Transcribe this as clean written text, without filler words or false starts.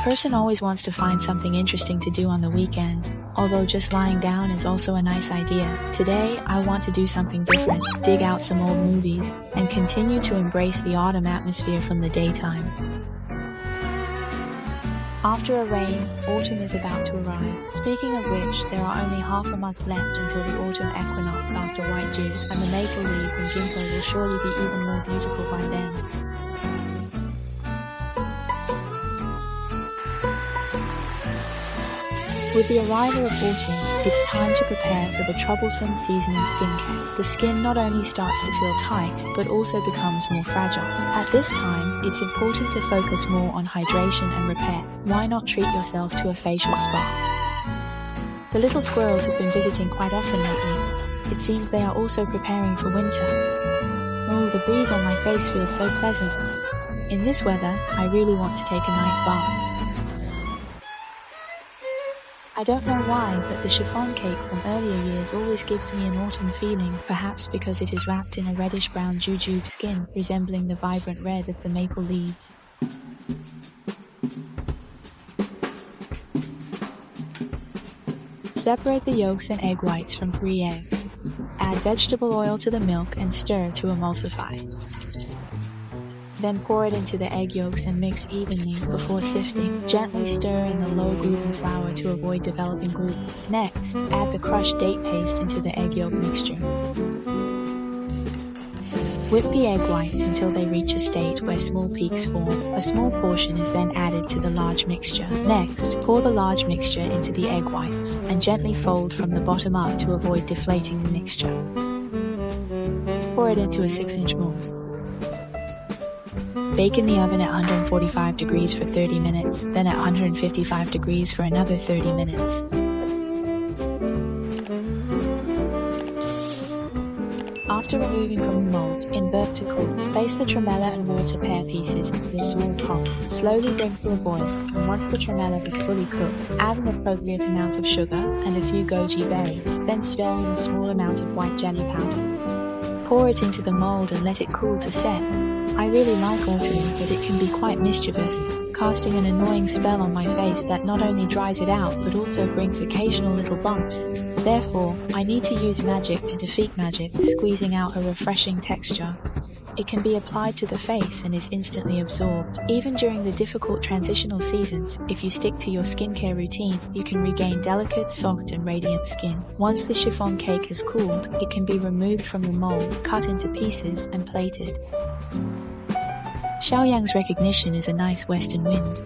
person always wants to find something interesting to do on the weekend, although just lying down is also a nice idea. Today, I want to do something different, dig out some old movies, and continue to embrace the autumn atmosphere from the daytime. After a rain, autumn is about to arrive. Speaking of which, there are only half a month left until the autumn equinox after white dew, and the maple leaves and ginkgo will surely be even more beautiful by then. With the arrival of autumn, it's time to prepare for the troublesome season of skincare. The skin not only starts to feel tight, but also becomes more fragile. At this time, it's important to focus more on hydration and repair. Why not treat yourself to a facial spa? The little squirrels have been visiting quite often lately. It seems they are also preparing for winter. Oh, the breeze on my face feels so pleasant. In this weather, I really want to take a nice bath. I don't know why, but the chiffon cake from earlier years always gives me an autumn feeling, perhaps because it is wrapped in a reddish-brown jujube skin, resembling the vibrant red of the maple leaves. Separate the yolks and egg whites from puree eggs. Add vegetable oil to the milk and stir to emulsify. Then pour it into the egg yolks and mix evenly before sifting. Gently stir in the low-gluten flour to avoid developing gluten. Next, add the crushed date paste into the egg yolk mixture. Whip the egg whites until they reach a state where small peaks form. A small portion is then added to the large mixture. Next, pour the large mixture into the egg whites and gently fold from the bottom up to avoid deflating the mixture. Pour it into a 6-inch mold. Bake in the oven at 145 degrees for 30 minutes, then at 155 degrees for another 30 minutes. After removing from the mold, invert to cool. Place the tremella and water pear pieces into a small pot. Slowly bring to a boil, and once the tremella is fully cooked, add an appropriate amount of sugar and a few goji berries, then stir in a small amount of white jelly powder. Pour it into the mold and let it cool to set. I really like autumn, but it can be quite mischievous, casting an annoying spell on my face that not only dries it out, but also brings occasional little bumps. Therefore, I need to use magic to defeat magic, squeezing out a refreshing texture. It can be applied to the face and is instantly absorbed. Even during the difficult transitional seasons, if you stick to your skincare routine, you can regain delicate, soft and radiant skin. Once the chiffon cake has cooled, it can be removed from the mold, cut into pieces and plated. Xiaoyang's recognition is a nice western wind.